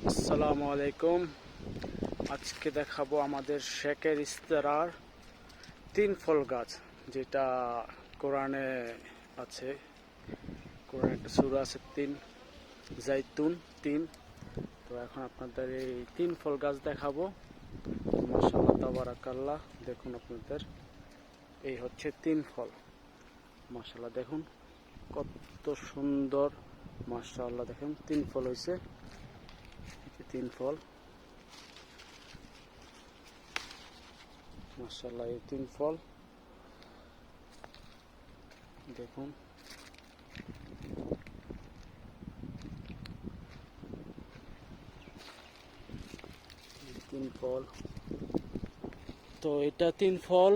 আসসালামু আলাইকুম। আজকে দেখাবো আমাদের শেখের ইস্তেরার তিন ফল গাছ, যেটা কোরআনে আছে। কোরআনে একটা সূরা আছে তিন, জাইতুন তিন। তো এখন আপনাদের এই তিন ফল গাছ দেখাবো। মাশাআল্লাহ তাবারাকাল্লাহ। দেখুন আপনাদের এই হচ্ছে তিন ফল। মাশাআল্লাহ দেখুন কত সুন্দর। মাশাআল্লাহ দেখেন তিন ফল হয়েছে, তিন ফল। মাশাআল্লাহ এই তিন ফল দেখুন। তিন ফল, তো এটা তিন ফল।